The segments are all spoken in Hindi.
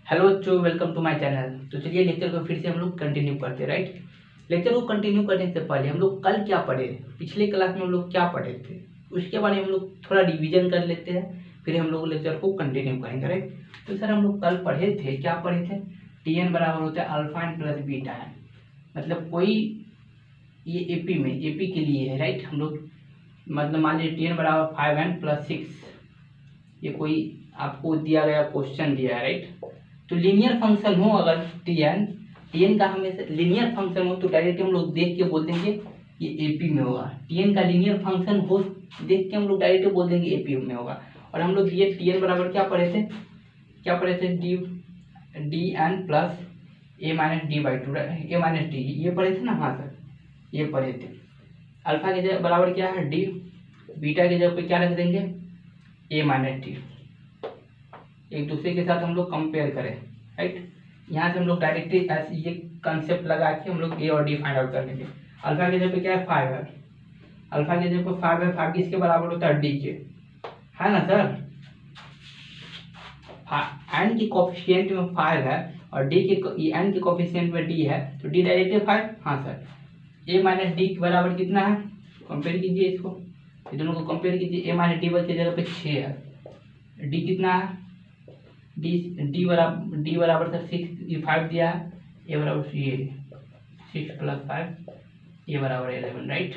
हेलो बच्चों, वेलकम टू माय चैनल। तो चलिए लेक्चर को फिर से हम लोग कंटिन्यू करते हैं, राइट। लेक्चर को कंटिन्यू करने से पहले हम लोग कल क्या पढ़े, पिछले क्लास में हम लोग क्या पढ़े थे, उसके बारे में हम लोग थोड़ा रिवीजन कर लेते हैं, फिर हम लोग लेक्चर को कंटिन्यू करेंगे, राइट। तो सर हम लोग कल पढ़े थे, क्या पढ़े थे, Tn बराबर होता है alpha n plus beta n. मतलब कोई ये एपी के लिए है, राइट। हम लोग मतलब मान लीजिए Tn बराबर 5n प्लस 6, ये कोई आपको दिया गया क्वेश्चन दिया है, राइट। तो लीनियर फंक्शन हो अगर टीएन का हमेशा लीनियर फंक्शन हो तो डायरेक्ट हम लोग देख के बोल देंगे ये एपी में होगा। टीएन का लीनियर फंक्शन हो देख के हम लोग डायरेक्ट बोल देंगे एपी में होगा। और हम लोग ये टीएन बराबर क्या पढ़े थे d n plus a minus d by two, a minus d, ये पढ़े थे ना। हाँ सर, ये पढ़े थे। अल्फा के जगह बराबर क्या है डी, बीटा के जगह पे क्या रख देंगे ए माइनस डी। एक दूसरे के साथ हम लोग कंपेयर करें, राइट। यहाँ से हम लोग डायरेक्टली ऐसे ये कंसेप्ट लगा के हम लोग ए और डी फाइंड आउट कर लेंगे। अल्फा के जगह पे क्या है 5 है, अल्फा के जगह पे 5 है, 5 किसके बराबर होता है डी के, है ना सर। एन की कोफिशिएंट में 5 है और डी के एन के कोफिशिएंट में डी है, तो डी डायरेक्टली 5। हाँ सर, ए माइनस डी के बराबर कितना है, कंपेयर कीजिए इसको, ये दोनों को कंपेयर कीजिए। ए माइनस डी की जगह पे 6 है, डी कितना है, डी बराबर सर 6, ये 5 दिया है, ए बराबर ये 6 प्लस 5, ये बराबर 11, राइट।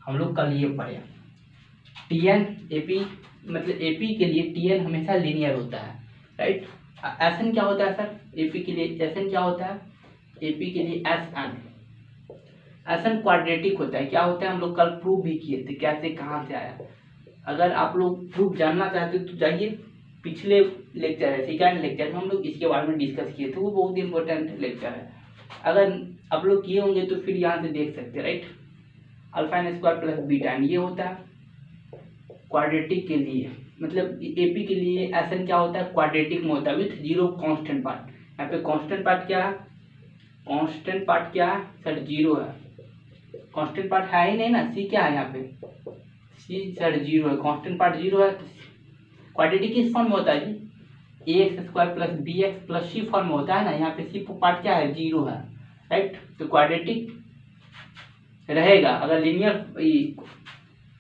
हम लोग कल ये पढ़े टीएन एपी, मतलब एपी के लिए टीएन हमेशा लीनियर होता है, राइट। एसएन क्या होता है सर एपी के लिए, एसएन क्या होता है एपी के लिए, एसएन क्वाड्रेटिक होता है। क्या होता है हम लोग कल प्रूव भी किए थे, कैसे कहाँ से आया। अगर आप लोग प्रूफ जानना चाहते हो तो जाइए पिछले लेक्चर है, सेकेंड लेक्चर में हम लोग इसके बारे में डिस्कस किए थे, वो बहुत इंपॉर्टेंट लेक्चर है। अगर आप लोग किए होंगे तो फिर यहाँ से देख सकते हैं, right. Alpha n square plus beta n ये होता है क्वाड्रेटिक के लिए, मतलब एपी के लिए एसएन क्या होता है क्वाड्रेटिक में होता है विथ जीरो कांस्टेंट पार्ट। यहाँ पे कांस्टेंट पार्ट क्या है, कांस्टेंट पार्ट क्या है सर, जीरो है। कांस्टेंट पार्ट है ही नहीं ना, सी क्या है यहाँ पे, सी सर जीरो है, कांस्टेंट पार्ट जीरो है। क्वाड्रेटिक किस फॉर्म में होता है जी, A X square plus B X plus C form में होता है ना। यहाँ पे सी पार्ट क्या है, जीरो है, राइट। तो क्वाड्रेटिक रहेगा अगर लीनियर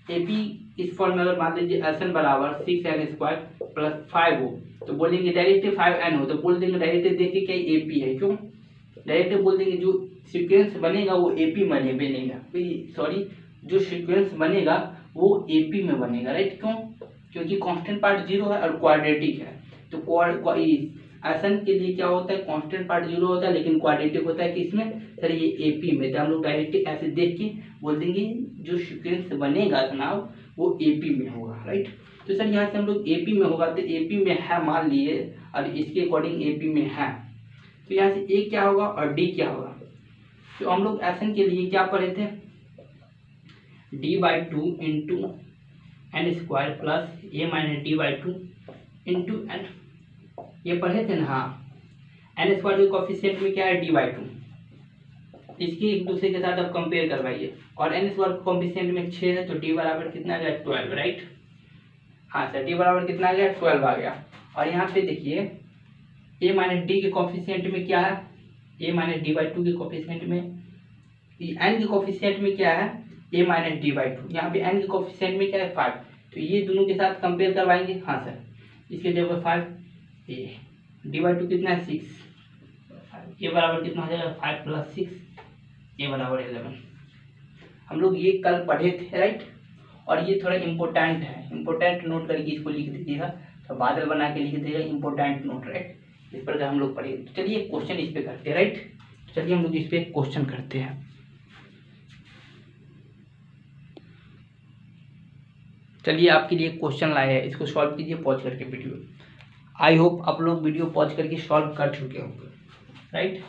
एपी इस फॉर्म में, अगर मान लीजिए एसएन बराबर 6n स्क्वायर प्लस 5 हो तो बोलेंगे डायरेक्ट 5n हो तो बोल देंगे डायरेक्ट देखिए क्या एपी है, क्यों डायरेक्ट बोल देंगे जो सीक्वेंस बनेगा वो एपी में बनेगा, सॉरी जो सीक्वेंस बनेगा वो एपी में बनेगा, राइट। क्यों, क्योंकि कांस्टेंट पार्ट जीरो है और क्वाड्रेटिक है। तो एसएन के लिए क्या होता है कांस्टेंट पार्ट जीरो होता है लेकिन क्वाड्रेटिक होता है किसमें सर, ये एपी में। तो हम लोग डायरेक्टली ऐसे देख के बोल देंगे जो सीक्वेंस बनेगा जनाब वो एपी में होगा, राइट। तो सर यहाँ से हम लोग एपी में होगा तो एपी में है मान लिए और इसके अकॉर्डिंग एपी में है, तो यहाँ से ए क्या होगा और डी क्या होगा। तो हम लोग एसएन के लिए क्या पढ़े थे, d by two into n square plus a minus d by two into n, ये पढ़े थे ना। हाँ, एन स्क्वायर के कोफिशिएंट में क्या है डी बाई टू, इसकी एक दूसरे के साथ आप कंपेयर करवाइए। और एन स्क्वायर के कोफिशिएंट में 6 है तो डी बराबर कितना आ गया 12, राइट। हाँ सर, डी बराबर कितना आ गया 12 आ गया। और यहाँ पे देखिए ए माइनस डी के कोफिशिएंट में क्या है, ए माइनस डी बाई टू के कोफिशिएंट में, एन के कोफिशिएंट में क्या है ए माइनस डी बाई टू, यहाँ पे एन के कोफिशिएंट में क्या है 5, तो ये दोनों के साथ कंपेयर करवाएंगे। हाँ सर, इसके जगह 5, ए डी बाई टू कितना है 6, ये बराबर कितना हो जाएगा 5 प्लस 6, ये बराबर 11। हम लोग ये कल पढ़े थे, राइट। और ये थोड़ा इम्पोर्टेंट है, इम्पोर्टेंट नोट करके इसको लिख दीजिएगा, तो बादल बना के लिख दीजिएगा इम्पोर्टेंट नोट, राइट। इस पर हम लोग पढ़े। तो चलिए क्वेश्चन इस पे करते हैं, राइट। चलिए हम लोग इस पे क्वेश्चन करते हैं। चलिए आपके लिए क्वेश्चन लाए हैं, इसको सॉल्व कीजिए पॉज करके वीडियो। आई होप आप लोग वीडियो पॉज करके सॉल्व कर चुके होंगे, राइट।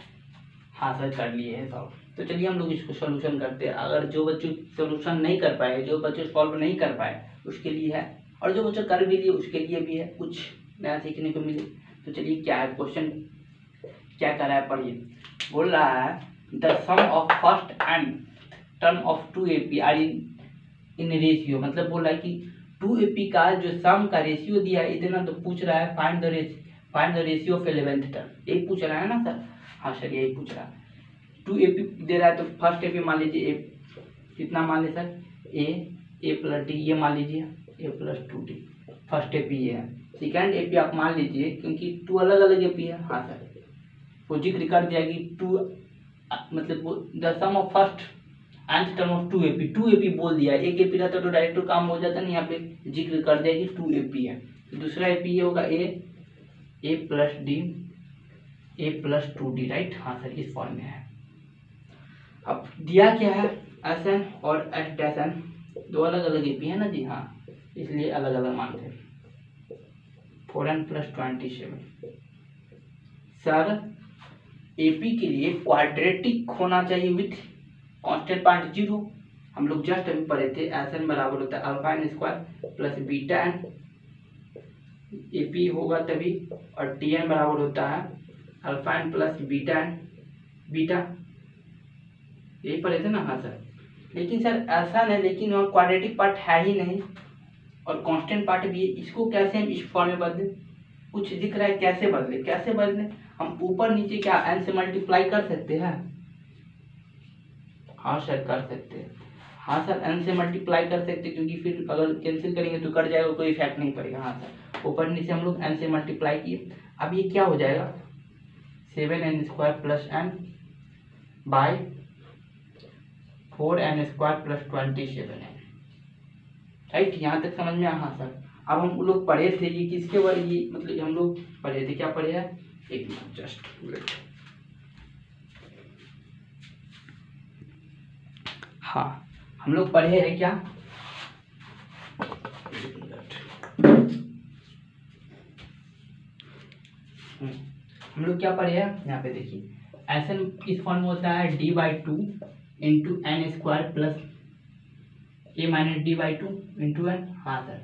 हाँ सर, कर लिए हैं सॉल्व। तो चलिए हम लोग इसको सॉल्यूशन करते हैं। अगर जो बच्चे सॉल्यूशन नहीं कर पाए, जो बच्चे सॉल्व नहीं कर पाए उसके लिए है, और जो बच्चे कर भी लिए उसके लिए भी है, कुछ नया सीखने को मिले। तो चलिए क्या है क्वेश्चन, क्या कर रहा है पढ़िए। बोल रहा है the sum of first and term of 2AP are in ratio, मतलब बोल रहा है कि 2AP का जो सम का रेशियो दिया है इतना, तो पूछ रहा है find the ratio of 11th term, एक पूछ रहा है ना सर? हाँ सर यही पूछ रहा है। 2AP दे रहा है तो फर्स्ट AP मान लीजिए कितना मान लीजिए सर, ए प्लस डी, ये मान लीजिए ए प्लस 2D, फर्स्ट AP ये है। सेकेंड AP आप मान लीजिए क्योंकि 2 अलग अलग AP है। हाँ सर, वो जिक्र कर दिया कि 2 मतलब the sum of first nth term of 2AP बोल दिया, एक AP रहता तो डायरेक्ट काम हो जाता नहीं, यहाँ पे जिक्र कर दिया कि 2AP है। तो दूसरा AP ये होगा ए प्लस डी, ए प्लस 2D, राइट? हाँ सर, इस फॉर्म में है। अब दिया क्या है, SN और S', दो अलग अलग AP है ना जी? हाँ, इसलिए अलग अलग मानते हैं। 4n + 27 सर, AP के लिए क्वाड्रेटिक होना चाहिए विथ कांस्टेंट पार्ट 0। हम लोग जस्ट अभी पढ़े थे SN बराबर होता है alpha n square plus beta n, AP होगा तभी, और TN बराबर होता है alpha n plus beta n, beta यही पढ़े थे ना? हाँ सर, लेकिन सर ऐसा नहीं, लेकिन वहाँ क्वाड्रेटिक पार्ट है ही नहीं और कांस्टेंट पार्ट भी है, इसको कैसे हम इस फॉर्म में बदलें? कुछ दिख रहा है, कैसे बदले? हम ऊपर नीचे क्या n से मल्टीप्लाई कर सकते हैं? हाँ सर, कर सकते हैं। हाँ सर, n से मल्टीप्लाई कर सकते हैं, क्योंकि फिर अगर कैंसिल करेंगे तो कट जाएगा, कोई इफेक्ट नहीं पड़ेगा। हाँ सर, ऊपर नीचे हम लोग n से मल्टीप्लाई किए। अब ये क्या हो जाएगा, 7n² plus n by 4n² plus 27n, right? यहाँ तक समझ में? हाँ सर, अब हम लोग पढ़े थे ये किसके बारे, ये मतलब हम लोग पढ़े थे, क्या पढ़े हैं? एक मिनट, जस्ट वेट। हाँ, हम लोग पढ़े हैं क्या, हम लोग क्या पढ़े हैं? यहाँ पे देखिए, SN इस फॉर्म में होता है d/2 into n² plus a minus d/2 into n। हाँ सर,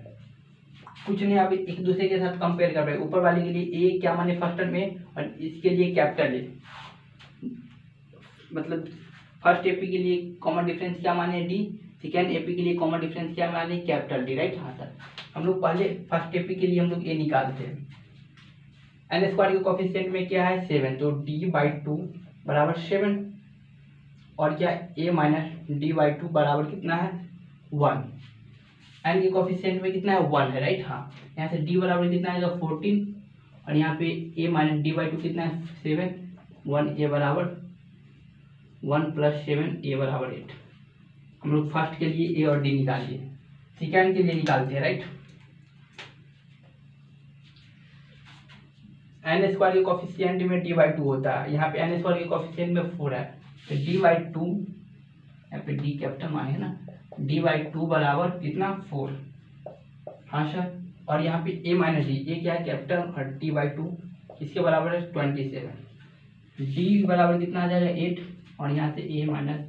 कुछ नहीं, आप एक दूसरे के साथ कंपेयर कर रहे हैं। ऊपर वाले के लिए a क्या माने फर्स्ट टर्म में, और इसके लिए कैपिटल A, मतलब फर्स्ट AP के लिए कॉमन डिफरेंस क्या माने d, सेकेंड AP के लिए कॉमन डिफरेंस क्या माने कैपिटल D, राइट? हाँ सर, हम लोग पहले फर्स्ट AP के लिए हम लोग a निकालते हैं। n² के कोफिशिएंट में क्या है 7, तो d/2 बराबर 7, और क्या a माइनस d/2 बराबर कितना है 1। n के कोफिशिएंट में कितना है 1 है, राइट? हाँ, यहाँ से d बराबर कितना आएगा 14, और यहाँ पे a माइनस d/2 कितना है 7, 1a बराबर 1 + 7 a बराबर 8। हम लोग फर्स्ट के लिए a और d निकालिए, सेकेंड के लिए निकालते हैं, राइट? n² के कोफिशिएंट में d/2 होता है, यहाँ पे n² के कोफिशिएंट में 4 है, तो d/2, यहाँ पे d कैपिटल माने ना, d/2 बराबर कितना 4। हाँ सर, और यहाँ पे a माइनस d, ये क्या है कैपिटल, और d/2 इसके बराबर है 27, d बराबर कितना आ जाएगा 8, और यहाँ से a माइनस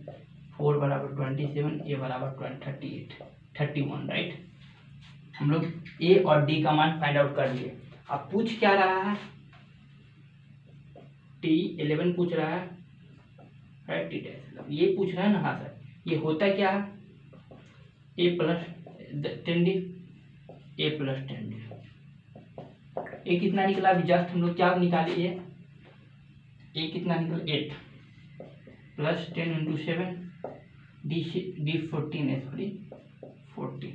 4 बराबर 27, a बराबर 31, राइट? हम लोग a और d का मान फाइंड आउट कर लिए। अब पूछ क्या रहा है, T11 पूछ रहा है, राइट? T10 ये पूछ रहा है ना? हाँ सर, ये होता क्या है a plus 10d, a plus 10d, ये कितना निकला? अभी जस्ट हम लोग क्या निकाले, ये कितना निकला 8 प्लस 10 इंटू 7, d 14 है, सॉरी 14,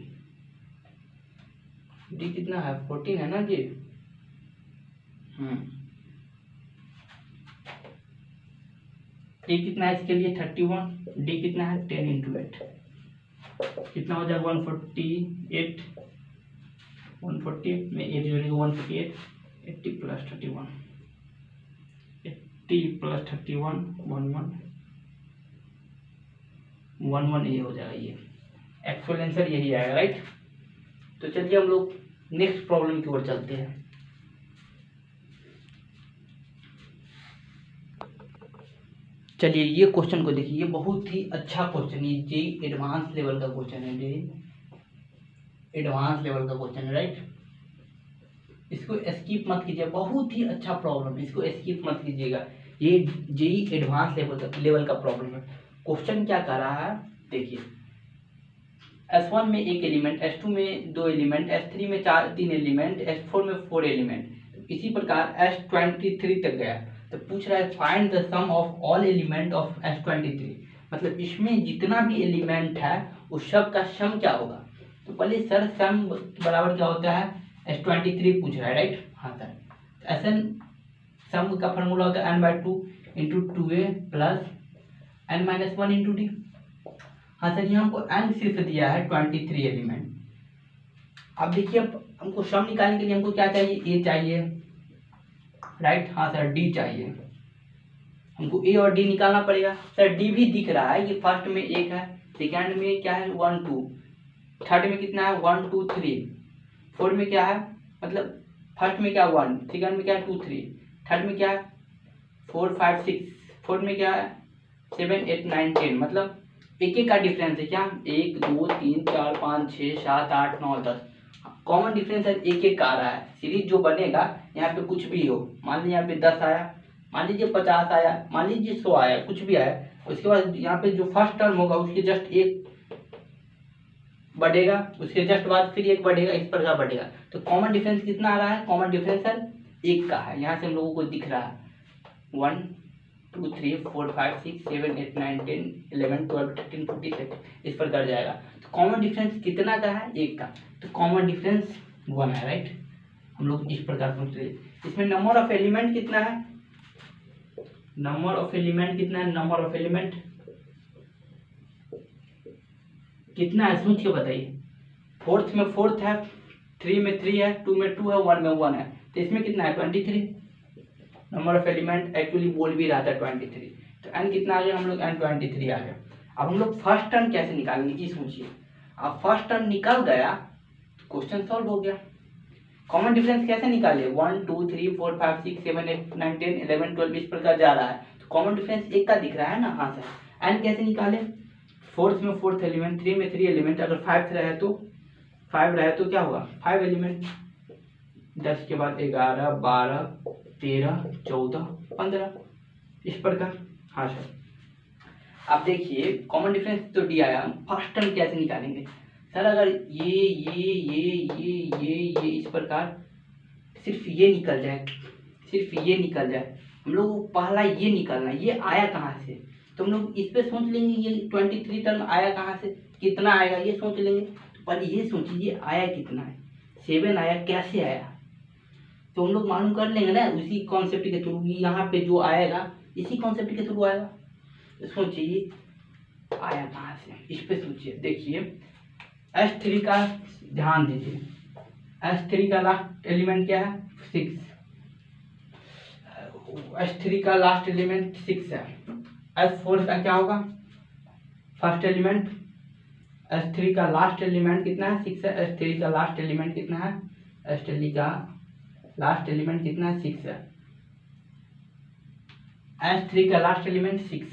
d कितना है 14 है ना जी? a कितना है इसके लिए 31, d कितना है 10 इंटू 8, कितना हो जाएगा 148, 140 में 8 जोड़ेंगे 148, 80 प्लस 31, 80 प्लस 31 11 ये हो जाएगा, ये एक्चुअल आंसर यही आएगा, राइट? तो चलिए हम लोग नेक्स्ट प्रॉब्लम की ओर चलते हैं। चलिए ये क्वेश्चन को देखिए, ये बहुत ही अच्छा क्वेश्चन है, जेईई एडवांस लेवल का क्वेश्चन है, जेईई एडवांस लेवल का क्वेश्चन है, राइट? इसको स्किप मत कीजिए, बहुत ही अच्छा प्रॉब्लम है, इसको स्किप मत कीजिएगा, ये जेईई एडवांस लेवल का प्रॉब्लम है। क्वेश्चन क्या कर रहा है देखिए, S1 में एक एलिमेंट, S2 में 2 एलिमेंट, S3 में 3 एलिमेंट, S4 में 4 एलिमेंट। इसी प्रकार S23 तक गया तो पूछ रहा है find the sum of all element of S23, मतलब इसमें जितना भी एलिमेंट है उस सब का सम क्या होगा। तो पहले सर सम बराबर क्या होता है, S23 पूछ रहा है राइट। हाँ सर, एसएन सम का फॉर्मूला होता है n/2 into 2a plus n-1 into D. हाँ सर, यहाँ हमको n सिर्फ दिया है 23 एलिमेंट। अब देखिए हमको सम निकालने के लिए हमको क्या चाहिए, a चाहिए राइट। हाँ सर, d चाहिए, हमको a और d निकालना पड़ेगा। सर d भी दिख रहा है, ये फर्स्ट में 1 है, सेकंड में क्या है 1 2, थर्ड में कितना है 1 2 3, फोर्थ में क्या है, मतलब फर्स्ट में क्या 1, सेकंड में क्या है 2 3, थर्ड में क्या है 4 5 6, फोर्थ में क्या है 7 8 9 10, मतलब एक एक का डिफरेंस है क्या, 1 2 3 4 5 6 7 8 9 10, कॉमन डिफरेंस है एक एक का आ रहा है। सीरीज जो बनेगा यहाँ पे कुछ भी हो, मान लीजिए यहाँ पे 10 आया, मान लीजिए 50 आया, मान लीजिए 100 आया, कुछ भी आया, उसके बाद यहाँ पे जो फर्स्ट टर्म होगा उसके जस्ट एक बढ़ेगा, उसके जस्ट बाद फिर एक बढ़ेगा, इस प्रकार बढ़ेगा। तो कॉमन डिफरेंस कितना आ रहा है, कॉमन डिफरेंस सर 1 का है, यहाँ से हम लोगों को दिख रहा है 1 2 3 4 5 6 7 8 9 10 11 12 13 14 16, इस प्रकार जाएगा। तो कॉमन डिफरेंस कितना का है, 1 का, तो कॉमन डिफरेंस 1 है राइट। हम लोग इस प्रकार सोच रहे हैं। इसमें नंबर ऑफ एलिमेंट कितना है, नंबर ऑफ एलिमेंट कितना है, नंबर ऑफ एलिमेंट कितना है सोच के बताइए। फोर्थ में 4 है, 3 में 3 है, 2 में 2 है, 1 में 1 है, तो इसमें कितना है 23। नंबर ऑफ एलिमेंट एक्चुअली बोल भी रहा था 23, तो n कितना आ गया, हम लोग n 23 आ गया। अब हम लोग फर्स्ट टर्म कैसे निकालेंगे ये सोचिए। अब फर्स्ट टर्म निकल गया तो क्वेश्चन सॉल्व हो गया। कॉमन डिफरेंस कैसे निकाले, 1 2 3 4 5 6 7 8 9 10 11 12 इस प्रकार जा रहा है, तो कॉमन डिफरेंस 1 का दिख रहा है ना। हाँ सर, n कैसे निकाले, फोर्थ में 4th एलिमेंट, 3 में 3 एलिमेंट, अगर 5 रहे तो 5 रहे तो क्या होगा 5 एलिमेंट, 10 के बाद 11 12 13 14 15 इस प्रकार। हाँ सर, अब देखिए कॉमन डिफरेंस तो डी आया, फर्स्ट टर्म कैसे निकालेंगे सर, अगर ये इस प्रकार सिर्फ ये निकल जाए, सिर्फ ये निकल जाए, हम लोग को पहला ये निकलना, ये आया कहाँ से, तो हम लोग इस पे सोच लेंगे ये 23 टर्म आया कहाँ से, कितना आएगा ये सोच लेंगे। तो पहले ये सोचिए ये आया कितना है, 7 आया, कैसे आया, तो हम लोग मालूम कर लेंगे ना उसी कॉन्सेप्ट के थ्रू, यहाँ पे जो आएगा इसी कॉन्सेप्ट के थ्रू आएगा। तो सोचिए आया कहाँ से, इस पे सोचिए। देखिए S3 का ध्यान दीजिए, S3 का लास्ट एलिमेंट क्या है 6, S3 का लास्ट एलिमेंट 6 है। S4 का क्या होगा, फर्स्ट एलिमेंट, S3 का लास्ट एलिमेंट कितना है 6 है, S3 का लास्ट एलिमेंट कितना है, S3 का लास्ट एलिमेंट कितना है 6 है, S3 का लास्ट एलिमेंट 6।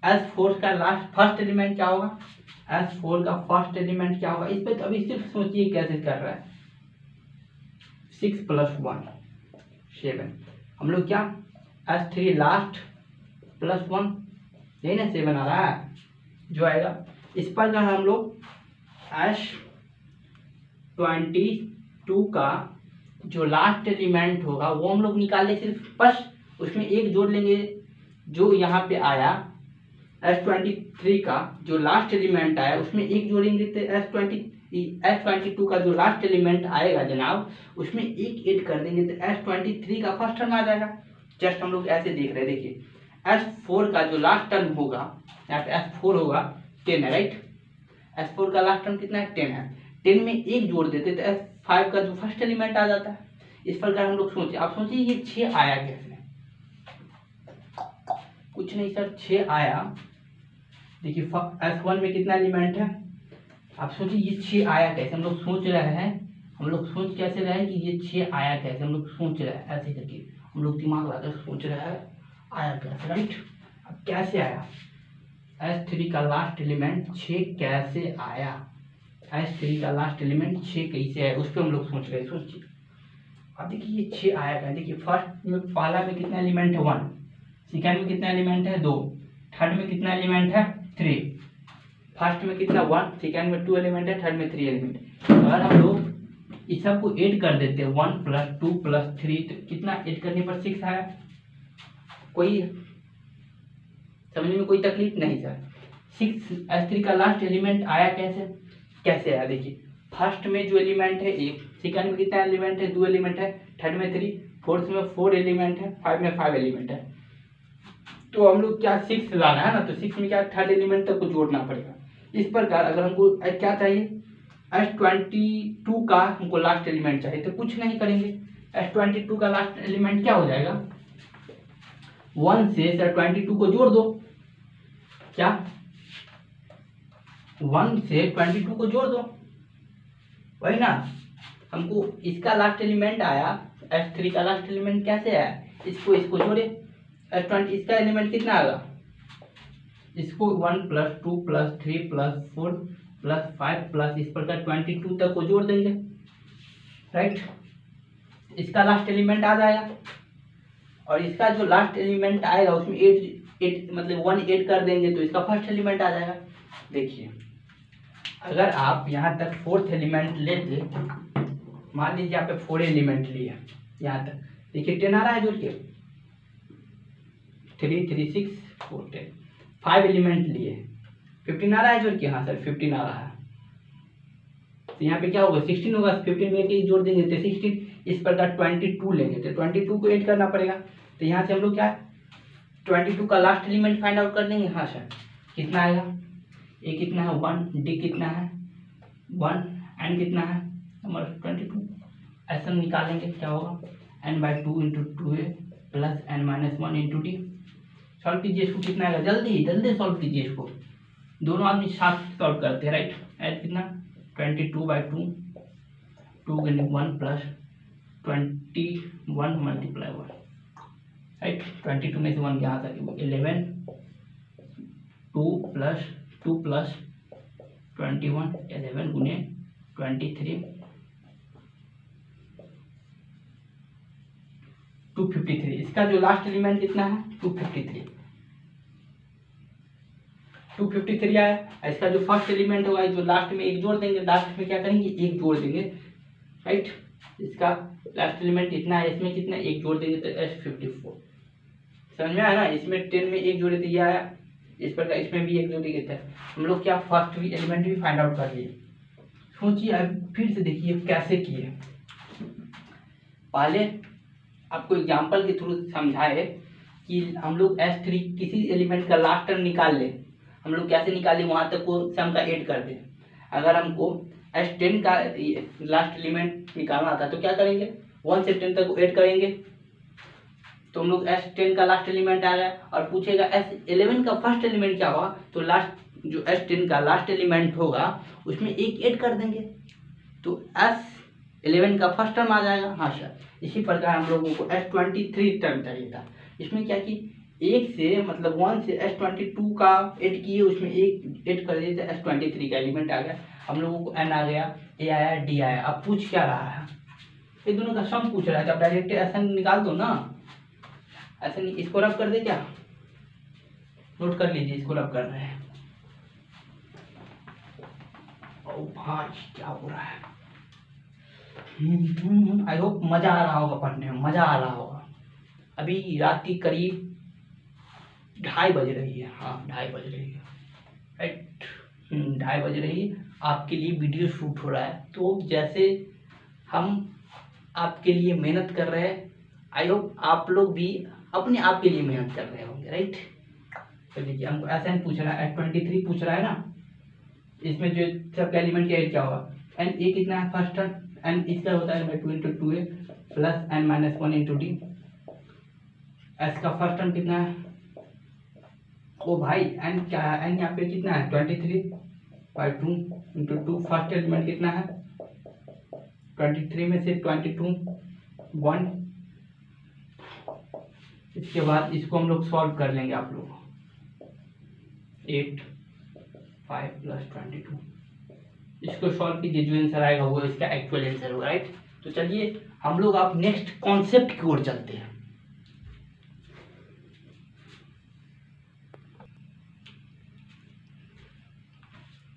S4 का लास्ट फर्स्ट एलिमेंट क्या होगा, S4 का फर्स्ट एलिमेंट क्या होगा, इस पे तो अभी सिर्फ सोचिए कैसे कर रहा है, 6 + 1 7, हम लोग क्या S3 लास्ट +1, यही ना 7 आ रहा है जो आएगा। इस पर का हम लोग S22 का जो लास्ट एलिमेंट होगा वो हम लोग निकाले, सिर्फ बस उसमें एक जोड़ लेंगे जो यहाँ पे आया, S23 का जो लास्ट एलिमेंट आया उसमें एक जोड़ेंगे, तो S22 का जो लास्ट एलिमेंट आएगा जनाब उसमें एक ऐड कर देंगे, तो S23 का फर्स्ट टर्म आ जाएगा। जस्ट हम लोग ऐसे देख रहे हैं, देखिए S4 का जो लास्ट टर्म होगा, यहाँ पे S4 होगा 10 है राइट, S4 का लास्ट टर्म कितना है 10 है, 10 में एक जोड़ देते तो S5 का जो फर्स्ट एलिमेंट आ जाता है। इस प्रकार हम लोग सोचे। आप सोचिए ये 6 आया कैसे, कुछ नहीं सर 6 आया, देखिए S1 में कितना एलिमेंट है, आप सोचिए ये 6 आया कैसे, हम लोग सोच रहे हैं, हम लोग सोच कैसे रहे हैं कि ये 6 आया कैसे, हम लोग सोच रहे हैं ऐसे करके, हम लोग दिमाग लगाकर सोच रहे हैं आया कैसे राइट। अब कैसे आया, S3 का लास्ट एलिमेंट 6 कैसे आया, S3 का लास्ट एलिमेंट 6 कैसे आया, उस पर हम लोग सोच रहे हैं। सोचिए अब देखिए ये 6 आया क्या, देखिए फर्स्ट में पहला में कितना एलिमेंट है 1, सेकेंड में कितना एलिमेंट है 2, थर्ड में कितना एलिमेंट है 3, फर्स्ट में कितना 1, सेकेंड में 2 एलिमेंट है, थर्ड में 3 एलिमेंट। अगर हम लोग इस सबको ऐड कर देते हैं, 1 + 2 + 3, तो कितना ऐड करने पर 6 आया। कोई समझने में कोई तकलीफ नहीं सर। 6 S3 का लास्ट एलिमेंट आया कैसे आया, देखिए फर्स्ट में जो एलिमेंट है 1, सेकंड में कितना एलिमेंट है, 2 एलिमेंट है, थर्ड में 3, फोर्थ में 4 एलिमेंट है, 5 में 5 एलिमेंट है। तो हम लोग क्या 6 लाना है ना, तो 6 में क्या थर्ड एलिमेंट तक को जोड़ना पड़ेगा। इस प्रकार अगर हमको क्या चाहिए, S22 का हमको लास्ट एलिमेंट चाहिए, तो कुछ नहीं करेंगे, S22 का लास्ट एलिमेंट क्या हो जाएगा, 1 से 22 को जोड़ दो, क्या 1 से 22 को जोड़ दो, वही ना। हमको इसका लास्ट एलिमेंट आया, S3 का लास्ट एलिमेंट कैसे आया, इसको जोड़े, S20 इसका एलिमेंट कितना आएगा, इसको 1 + 2 + 3 + 4 + 5 प्लस इस प्रकार 22 तक को जोड़ देंगे, राइट। इसका लास्ट एलिमेंट आ जाएगा, और इसका जो लास्ट एलिमेंट आएगा उसमें 8 मतलब 1 ऐड कर देंगे, तो इसका फर्स्ट एलिमेंट आ जाएगा। देखिए अगर आप यहाँ तक फोर्थ एलिमेंट लेते, मान लीजिए यहाँ पे 4 एलिमेंट लिए यहाँ तक, देखिए 10 आ रहा है जोड़ के, 3 3 6 4 10, 5 एलिमेंट लिए 15 आ रहा है जोड़ के, हाँ सर 15 आ रहा है। तो यहाँ पे क्या होगा 16 होगा, 15 में एक जोड़ देंगे तो 16, इस प्रकार 22 लेंगे, तो 22 को ऐड करना पड़ेगा। तो यहाँ से हम लोग क्या 22 का लास्ट एलिमेंट फाइंड आउट कर लेंगे, हाँ सर कितना आएगा, ए कितना है 1, डी कितना है 1, एन कितना है हमारा 22, ऐसा निकालेंगे क्या होगा n/2 × 2a + n-1 × d। Solve कीजिए इसको, कितना आएगा, जल्दी सॉल्व कीजिए इसको, दोनों आदमी साथ सॉल्व करते हैं, राइट। एड कितना 22/2, 2 × 1 + 21 × 1, राइट। 22 में से 1 यहाँ तक 11, 2 + 2 + 21, 11 × 23, 253। इसका जो लास्ट एलिमेंट कितना है 253 आया। इसका जो फर्स्ट एलिमेंट होगा जो लास्ट में एक जोड़ देंगे, लास्ट में क्या करेंगे एक जोड़ देंगे, राइट। इसका लास्ट एलिमेंट कितना है, इसमें कितना एक जोड़ देंगे तो S54, समझ में आया ना। इसमें 10 में एक जोड़े तो ये आया, इस प्रकार इसमें भी एक जोड़े थे। हम लोग क्या फर्स्ट भी एलिमेंट भी फाइंड आउट कर लिए। सोचिए अब फिर से देखिए कैसे किए, पहले आपको एग्जाम्पल के थ्रू समझाए कि हम लोग S3 किसी एलिमेंट का लास्ट टर्म निकाल ले, हम लोग कैसे निकाले वहां तक को सम का ऐड कर दें। अगर हमको S10 का लास्ट एलिमेंट निकालना था तो क्या करेंगे 1 से 10 तक ऐड करेंगे, तो हम लोग S10 का लास्ट एलिमेंट आ गया, और पूछेगा S11 का फर्स्ट एलिमेंट क्या होगा, तो लास्ट जो S10 का लास्ट एलिमेंट होगा उसमें एक ऐड कर देंगे, तो S11 का फर्स्ट टर्म आ जाएगा, हाँ सर। इसी प्रकार हम लोगों को S23 टर्म चाहिए था, इसमें क्या कि एक से मतलब 1 से S22 का ऐड किए, उसमें एक ऐड कर दिए तो S23 का एलिमेंट आ गया। हम लोगों को N आ गया, A आया, D आया। अब पूछ क्या रहा है, ये दोनों का सम पूछ रहा है, अब डायरेक्ट ऐसा निकाल दो ना, ऐसा नहीं, इसको रब कर दे क्या, नोट कर लीजिए, इसको रब कर रहे हैं। ओ भाई क्या हो रहा है, आई होप मजा आ रहा होगा पढ़ने में, मजा आ रहा होगा। अभी रात की करीब 2:30 बज रही है, हाँ 2:30 बज रही है, राइट 2:30 बज रही है। आपके लिए वीडियो शूट हो रहा है, तो जैसे हम आपके लिए मेहनत कर रहे हैं, आई होप आप लोग भी अपने आप के लिए मेहनत कर रहे होंगे, राइट। तो देखिए हमको ऐसा नहीं पूछ रहा है, S23 पूछ रहा है ना, इसमें जो सबका एलिमेंट का क्या होगा, एन ए कितना है फर्स्ट टर्म, एन इसका होता है 2 × 2a + n-1 × d। एस का फर्स्ट टर्म कितना है, ओ भाई एन क्या है, एन यहाँ पे कितना है 23/2 × 2, फर्स्ट एलिमेंट कितना है 23 में से 22 1। इसके बाद इसको हम लोग सॉल्व कर लेंगे, आप लोग 8 5 + 22, इसको सॉल्व कीजिए, जो आंसर आएगा वो इसका एक्चुअल आंसर होगा, राइट। तो चलिए हम लोग आप नेक्स्ट कॉन्सेप्ट की ओर चलते हैं।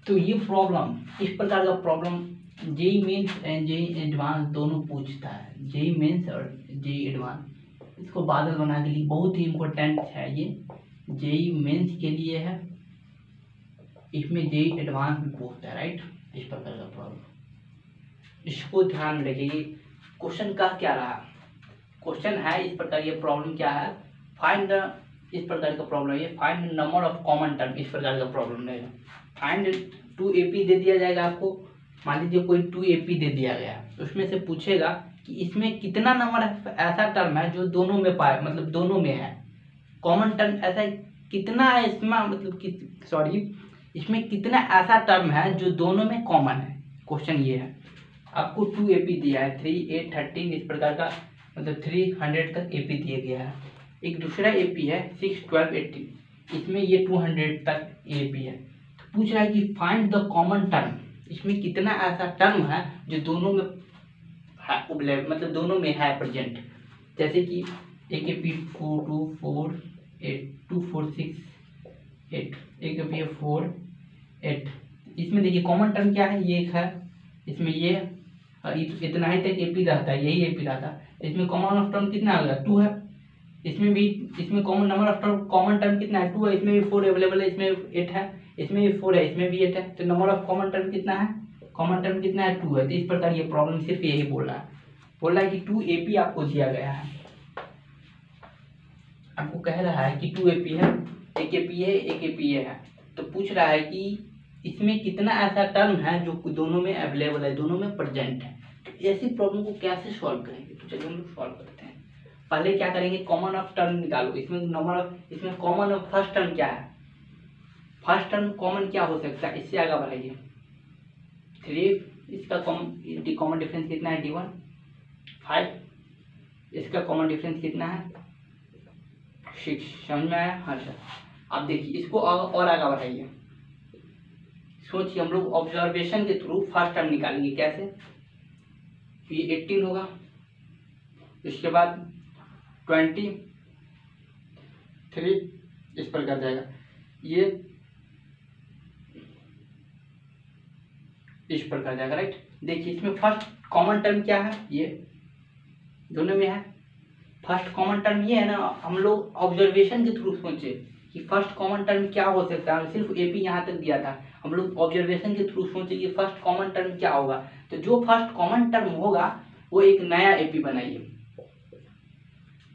तो ये प्रॉब्लम, इस प्रकार का problem JEE Mains and JEE Advance दोनों पूछता है, जेई मेंस और जेई एडवांस। इसको बादल बना के लिए, बहुत ही इम्पोर्टेंट है ये, जेई मेंस के लिए है, इसमें जेई एडवांस भी पूछता है, राइट। इस प्रकार का प्रॉब्लम, इसको ध्यान में रखिए। क्वेश्चन का क्या रहा, क्वेश्चन है इस प्रकार, ये प्रॉब्लम क्या है, फाइंड द, इस प्रकार का प्रॉब्लम है, find number of common term, इस प्रकार का प्रॉब्लम है। फाइंड 2AP दे दिया जाएगा आपको, मान लीजिए कोई 2AP दे दिया गया, तो उसमें से पूछेगा कि इसमें कितना नंबर ऐसा टर्म है जो दोनों में पाए, मतलब दोनों में है, कॉमन टर्म ऐसा कितना है इसमें, मतलब सॉरी, इसमें कितना ऐसा टर्म है जो दोनों में कॉमन है। क्वेश्चन ये है, आपको 2AP दिया है, 3, 8, 13 इस प्रकार का, मतलब 300 तक AP दिया गया है। एक दूसरा AP है 6, 12, 18, इसमें ये 200 तक AP है। तो पूछ रहा है कि फाइंड द कॉमन टर्म, इसमें कितना ऐसा टर्म है जो दोनों में है, मतलब दोनों में है प्रेजेंट। जैसे कि एक AP 4, 2, 4, 8, 2, 4, 6, 8, एक AP 4, 8, इसमें देखिए कॉमन टर्म क्या है, ये एक है, इसमें ये इतना ही तक AP रहता है, यही AP रहता है। इसमें कॉमन ऑफ टर्म कितना आ गया, 2 है। इसमें भी, इसमें common number of term, common term कितना है, 2 है, इसमें भी 4 अवेलेबल है, इसमें 8 है, इसमें भी 4 है, इसमें भी 8 है। तो नंबर ऑफ कॉमन टर्म कितना है, कॉमन टर्म कितना है, 2 है। तो इस प्रकार ये प्रॉब्लम सिर्फ यही बोल रहा है कि 2AP आपको दिया गया है, आपको कह रहा है कि 2AP है, एक AP है, एक AP है। तो पूछ रहा है कि इसमें कितना ऐसा टर्म है जो दोनों में अवेलेबल है, दोनों में प्रेजेंट है। तो ऐसी प्रॉब्लम को कैसे सॉल्व करेंगे, तो चलिए हम लोग सॉल्व करते हैं। पहले क्या करेंगे, कॉमन ऑफ टर्म निकालो। इसमें नंबर, इसमें कॉमन ऑफ फर्स्ट टर्म क्या है, फर्स्ट टर्म कॉमन क्या हो सकता है, इससे आगे बढ़ाइए, 3, इसका कॉमन डिफरेंस कितना है, D1, 5, इसका कॉमन डिफरेंस कितना है, 6। समझ में आया, हाँ सर। अब देखिए इसको और आगे बढ़ाइए, सोचिए हम लोग ऑब्जर्वेशन के थ्रू फर्स्ट टर्म निकालेंगे, कैसे, ये 18 होगा, इसके बाद 23 इस पर कर जाएगा, ये इस पर कर जाएगा, राइट। देखिए इसमें फर्स्ट कॉमन टर्म क्या है, ये दोनों में है, फर्स्ट कॉमन टर्म ये है ना। हम लोग ऑब्जर्वेशन के थ्रू सोचे कि फर्स्ट कॉमन टर्म क्या हो सकता है, सिर्फ AP यहाँ तक दिया था, हम लोग ऑब्जर्वेशन के थ्रू सोचे कि फर्स्ट कॉमन टर्म क्या होगा। तो जो फर्स्ट कॉमन टर्म होगा वो एक नया AP बनाइए,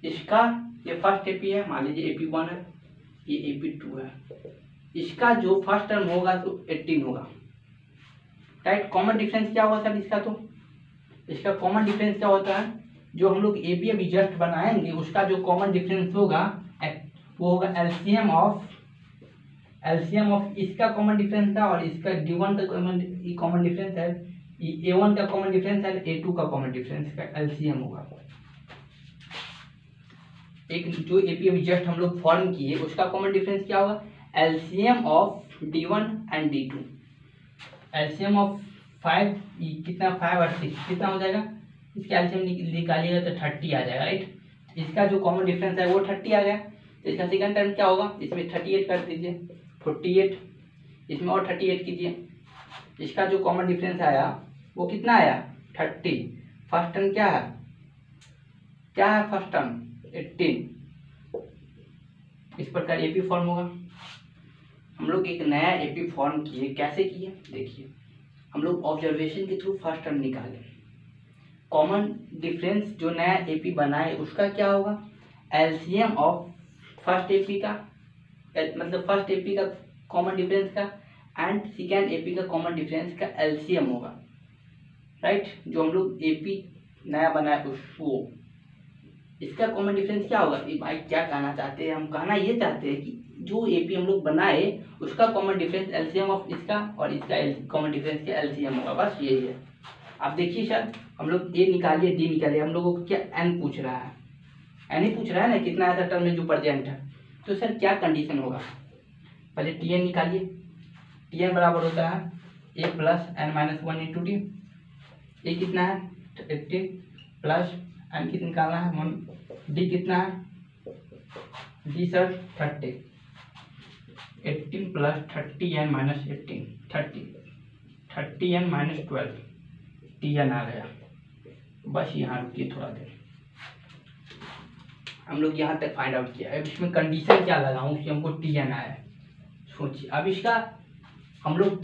इसका ये फर्स्ट AP है, मान लीजिए AP1 है, ये AP2 है, इसका जो फर्स्ट टर्म होगा तो 18 होगा, राइट। कॉमन डिफरेंस क्या होगा सर इसका, तो इसका कॉमन डिफरेंस क्या होता है, जो हम लोग AP अभी जस्ट बनाएंगे उसका जो कॉमन डिफरेंस होगा वो होगा LCM ऑफ इसका कॉमन डिफरेंस था और इसका D1 का कॉमन डिफरेंस है, A1 का कॉमन डिफरेंस है, A2 का कॉमन डिफरेंस का LCM होगा। एक जो AP अभी जस्ट हम लोग फॉर्म किए उसका कॉमन डिफरेंस क्या होगा, LCM of D1 and D2। LCM of 5 कितना, 5 और 6 कितना हो जाएगा, इसका LCM निकालिएगा तो 30 आ जाएगा, राइट। इसका जो कॉमन डिफरेंस है वो 30 आ गया। तो इसका सेकंड टर्म क्या होगा, इसमें 38 कर दीजिए, 48, इसमें और 38 कीजिए, इसका जो कॉमन डिफरेंस आया वो कितना आया, 30। फर्स्ट टर्म क्या है, फर्स्ट टर्म 18। इस प्रकार AP फॉर्म होगा। हम लोग एक नया AP फॉर्म किए, कैसे किए देखिए, हम लोग ऑब्जर्वेशन के थ्रू फर्स्ट टर्म निकाले, कॉमन डिफरेंस जो नया AP बनाए उसका क्या होगा, LCM ऑफ फर्स्ट AP का, मतलब फर्स्ट AP का कॉमन डिफरेंस का एंड सेकेंड AP का कॉमन डिफरेंस का LCM होगा, राइट। जो हम लोग AP नया बनाए उसको, इसका कॉमन डिफरेंस क्या होगा, भाई क्या कहना चाहते हैं हम, कहना ये चाहते हैं कि जो AP हम लोग बनाए उसका कॉमन डिफरेंस LCM ऑफ इसका और इसका कॉमन डिफरेंस का LCM होगा, बस यही है। अब देखिए सर हम लोग A निकालिए, D निकालिए, हम लोगों को क्या N पूछ रहा है, N ही पूछ रहा है ना, कितना ऐसा टर्म है जो प्रेजेंट है। तो सर क्या कंडीशन होगा, पहले TN निकालिए, TN बराबर होता है A plus N-1 into D, ये कितना है 18 प्लस N कितना निकालना है, D कितना है, D sir 30, 18 plus 30N minus 18, 30N minus 12 Tn आ गया। बस यहाँ रुकिए थोड़ा देर, हम लोग यहाँ तक फाइंड आउट किया। अब इसमें कंडीशन क्या लगाऊं कि हमको Tn आया, सोचिए। अब इसका हम लोग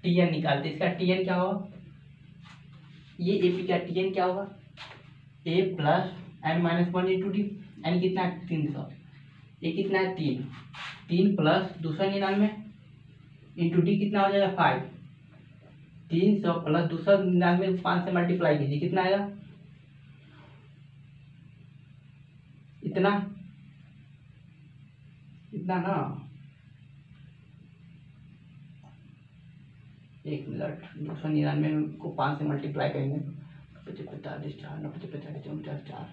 Tn निकालते, इसका Tn क्या होगा, ये AP का Tn क्या होगा, A plus n-1 into d. N कितना है 300, ये कितना है 3 प्लस 299 इंटू डी कितना हो जाएगा 5। 300 प्लस 299 5 से मल्टीप्लाई कीजिए, कितना आएगा, इतना ना, 1 मिनट, 299 को 5 से मल्टीप्लाई करेंगे, 45 4 4,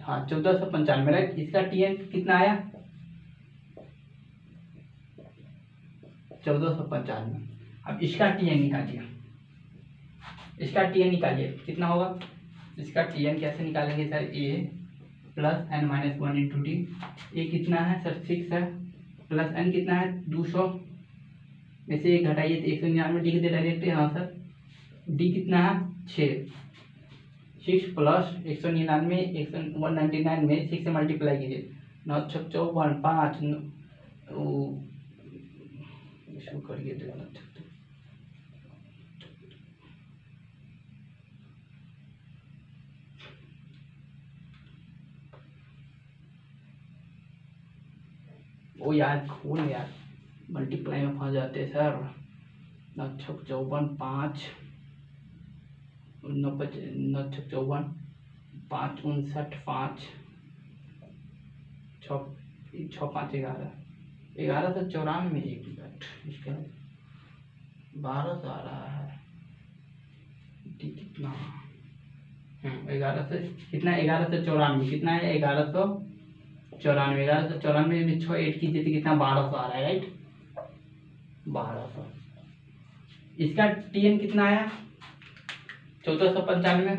हाँ 1495, राइट। इसका Tn कितना आया 1495। अब इसका Tn निकालिए, कितना होगा, इसका Tn कैसे निकालेंगे sir, A plus n-1 into D. A कितना है सर 6 है, प्लस n कितना है 200 में से 1 घटाइए तो 199 लिख दे डायरेक्ट। हाँ सर, डी कितना है 6 प्लस 199 199 में 6 से मल्टीप्लाई कीजिए, 9 6 54 5 इसको करिए देखना। वो यार खोल यार, मल्टीप्लाई में फंस जाते हैं सर। 9 6 54 5 9 6 54 5 59 5 6 5 11 1194 में 1 मिनट, इसका 1200 आ रहा है, कितना 11 से कितना 1194, कितना है 1194 में 6 ऐड कीजिए तो कितना 1200 आ रहा है, राइट 1200। इसका Tn कितना आया 1495,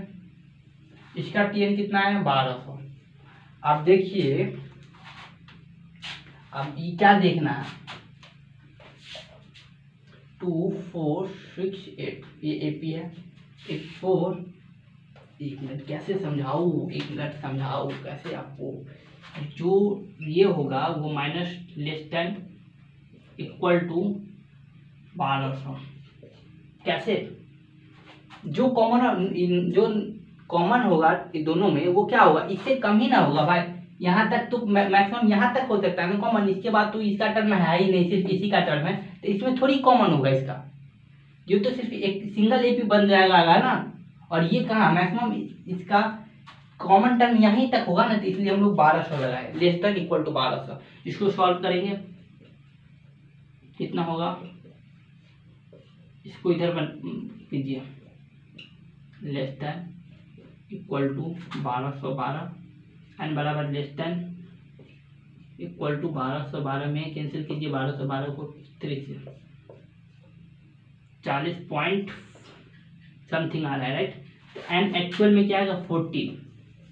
इसका Tn कितना आया 1200। अब देखिए, अब ये क्या देखना है, 2 4 6 8, ये AP है, 1 4, 1 मिनट कैसे समझाऊँ, 1 मिनट समझाऊँ कैसे आपको। जो ये होगा वो minus less than equal to 1200, कैसे, जो कॉमन होगा दोनों में वो क्या होगा, इससे कम ही ना होगा भाई। यहाँ तक तो मैक्सिमम यहाँ तक हो सकता है ना कॉमन, इसके बाद तो इसका टर्म है ही नहीं, सिर्फ इसी का टर्म है, तो इसमें थोड़ी कॉमन होगा इसका, ये तो सिर्फ एक सिंगल AP बन जाएगा ना। और ये कहाँ मैक्सिमम इसका कॉमन टर्म यहीं तक होगा ना, तो इसलिए हम लोग 1200 लगाए, लेस देन इक्वल टू 1200। इसको सॉल्व करेंगे, कितना होगा, इसको इधर कीजिए, less than equal to 1212 n बराबर लेस देन इक्वल टू 1212 में कैंसिल कीजिए, 1212 को 3 से 40 पॉइंट समथिंग आ रहा है, राइट। एंड एक्चुअल में क्या आएगा 40,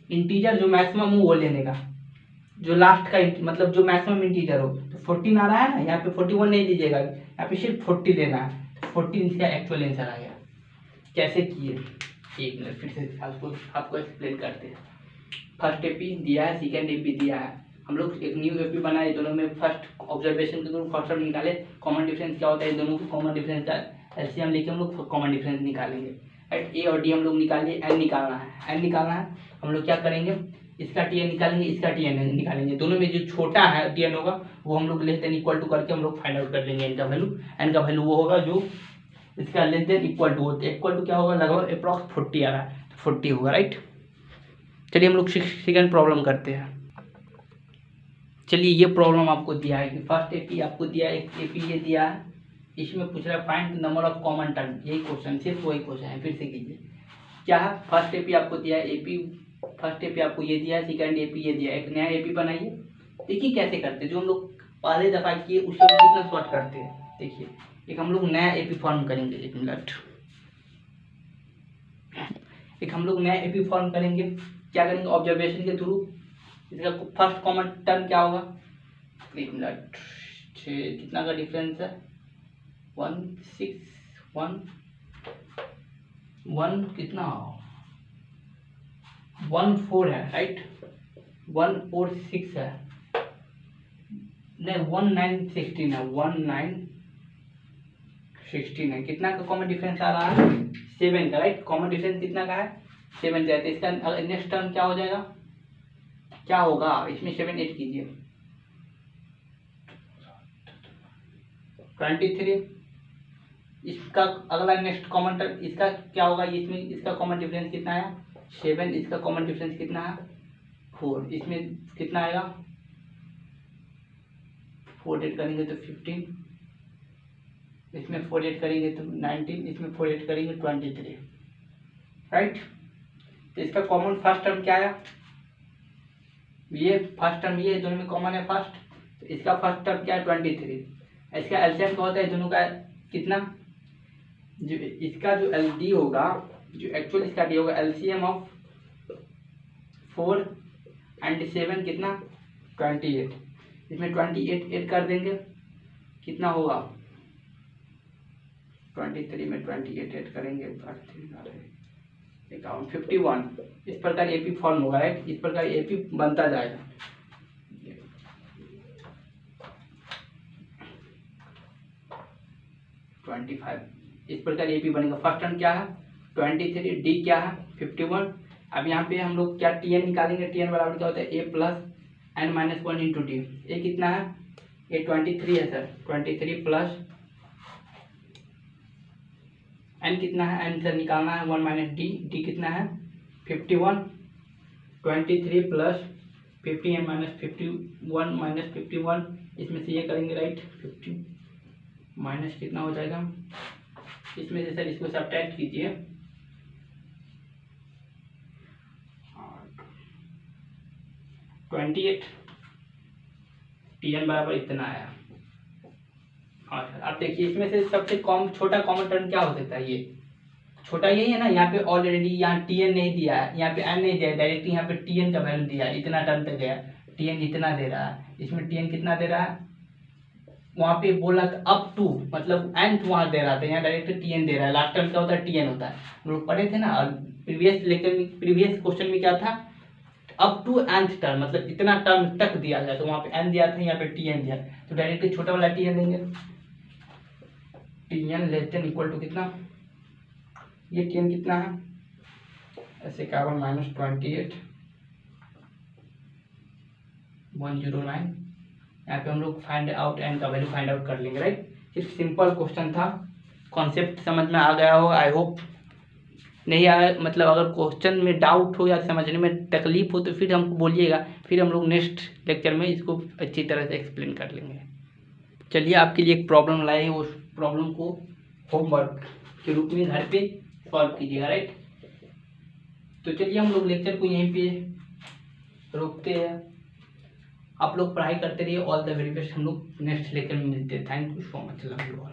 इंटीजर जो मैक्सिमम हो वो लेने का, जो लास्ट का मतलब जो मैक्सिमम इंटीजर हो, तो 14 आ रहा है ना, यहाँ पे 41 नहीं लीजिएगा, यहाँ पे सिर्फ 40 लेना है, 40 इसका एक्चुअल आंसर आ गया। कैसे किए, 1 मिनट फिर से आपको एक्सप्लेन करते हैं। फर्स्ट AP दिया है, सेकेंड AP दिया है, हम लोग एक न्यू AP बनाए, दोनों में फर्स्ट ऑब्जर्वेशन के दोनों फर्स्ट निकाले, कॉमन डिफरेंस क्या होता है, दोनों को कॉमन डिफरेंस का LCM लेके हम लोग कॉमन डिफरेंस निकालेंगे, राइट। A और D हम लोग निकालिए, N निकालना है, हम लोग क्या करेंगे, इसका Tn निकालेंगे, इसका Tn निकालेंगे, दोनों में जो छोटा है Tn होगा वो हम लोग लेस देन इक्वल टू करके हम लोग फाइंड आउट कर लेंगे। N का वैल्यू वो होगा जो इसका लेस देन इक्वल टू क्या होगा, लगभग अप्रॉक्स 40 आ रहा है, 40 होगा, राइट। चलिए हम लोग सेकंड प्रॉब्लम करते हैं। चलिए ये प्रॉब्लम आपको दिया है कि फर्स्ट AP आपको दिया है, एक AP ये दिया है, इसमें पूछ रहा है find number of common term, यही क्वेश्चन, सिर्फ वही क्वेश्चन है, फिर से कीजिए। क्या है, फर्स्ट AP आपको दिया है, फर्स्ट AP आपको ये दिया है, सेकंड AP ये दिया है, एक नया AP बनाइए। देखिए कैसे करते हैं, जो हम लोग पहले दफा किए उससे हम कितना शॉर्ट करते हैं। देखिए एक हम लोग नया AP फॉर्म करेंगे, 1 मिनट, एक हम लोग नया AP फॉर्म करेंगे, क्या करेंगे, ऑब्जर्वेशन के थ्रू। इसका फर्स्ट कॉमन टर्म क्या होगा, 1 मिनट, 6 कितना का डिफरेंस है, 161 1 कितना 14 है राइट, 146 है, नहीं 1916 है, 1916 है। कितना का कॉमन डिफरेंस आ रहा है 7 का राइट, कॉमन डिफरेंस कितना का है 7 का है। तो इसका नेक्स्ट टर्म क्या हो जाएगा, क्या होगा इसमें 7 8 कीजिए 23। इसका अगला नेक्स्ट कॉमन टर्म इसका क्या होगा, इसमें इसका कॉमन डिफरेंस कितना है 7, इसका कॉमन डिफरेंस कितना है 4, इसमें कितना आएगा 4 ऐड करेंगे तो 15, इसमें 4 ऐड करेंगे तो 19, इसमें 4 ऐड करेंगे 23 राइट। तो इसका कॉमन फर्स्ट टर्म क्या आया, ये फर्स्ट टर्म ये दोनों में कॉमन है फर्स्ट, तो इसका फर्स्ट टर्म क्या है 23। इसका एलसीएम क्या होता है दोनों का कितना, जो इसका जो एलडी होगा, जो एक्चुअल इसका डी होगा एलसीएम ऑफ 4 एंड 7 कितना 28, इसमें 28 ऐड कर देंगे कितना होगा 23 में 28 ऐड करेंगे 51। इस प्रकार एपी फॉर्म होगा राइट, इस प्रकार एपी बनता जाएगा। इस प्रकार एपी बनेगा। फर्स्ट टर्म क्या है 23, डी क्या है 51। अब यहाँ पे हम लोग क्या टीएन निकालेंगे, टीएन बराबर क्या होता है A plus N minus 1 into D. A कितना है ए 23 है सर, 23 प्लस एन कितना है, एन सर निकालना है 1 माइनस डी, डी कितना है 51, 23 प्लस 50 एन माइनस 51 माइनस 51, इसमें से ये करेंगे राइट 50 माइनस कितना हो जाएगा, इसमें से सर इसको सब्ट्रैक्ट कीजिए 28, टीएन बराबर इतना आया। हाँ सर अब देखिए इसमें से सबसे छोटा कॉमन टर्म क्या हो सकता है, ये छोटा यही है ना, यहाँ पे ऑलरेडी यहाँ टीएन नहीं दिया है, यहाँ पे एन नहीं दिया है, डायरेक्टली यहाँ पे टीएन का वैल्यू दिया है, इतना टर्म तक गया, टीएन इतना दे रहा है, इसमें टीएन कितना दे रहा है, वहाँ पे बोला था अप टू मतलब एंथ वहाँ दे रहा था, यहाँ डायरेक्ट टीएन दे रहा है। लास्ट टर्म क्या होता है टीएन होता है, हम लोग पढ़े थे ना, और प्रीवियस लेक्चर में प्रीवियस क्वेश्चन में क्या था अप टू एंथ टर्म, मतलब इतना टर्म तक दिया गया, तो वहाँ पे एन दिया था, यहाँ पे टीएन दिया, तो डायरेक्टली छोटा वाला टीएन देंगे, Tn less than equal to कितना, ये टीएन कितना है ऐसे कार्बन माइनस 28 109, यहाँ पे हम लोग फाइंड आउट एन का वैल्यू फाइंड आउट कर लेंगे राइट। सिर्फ सिंपल क्वेश्चन था, कॉन्सेप्ट समझ में आ गया हो आई होप। नहीं आया मतलब अगर क्वेश्चन में डाउट हो या समझने में तकलीफ हो तो फिर हमको बोलिएगा, फिर हम लोग नेक्स्ट लेक्चर में इसको अच्छी तरह से एक्सप्लेन कर लेंगे। चलिए आपके लिए एक प्रॉब्लम लाए, उस प्रॉब्लम को होमवर्क के रूप में घर पे सॉल्व कीजिएगा राइट। तो चलिए हम लोग लेक्चर को यहीं पे रोकते हैं, आप लोग पढ़ाई करते रहिए। ऑल द वेरी बेस्ट, हम लोग नेक्स्ट लेक्चर में मिलते हैं। Thank you so much, love you all.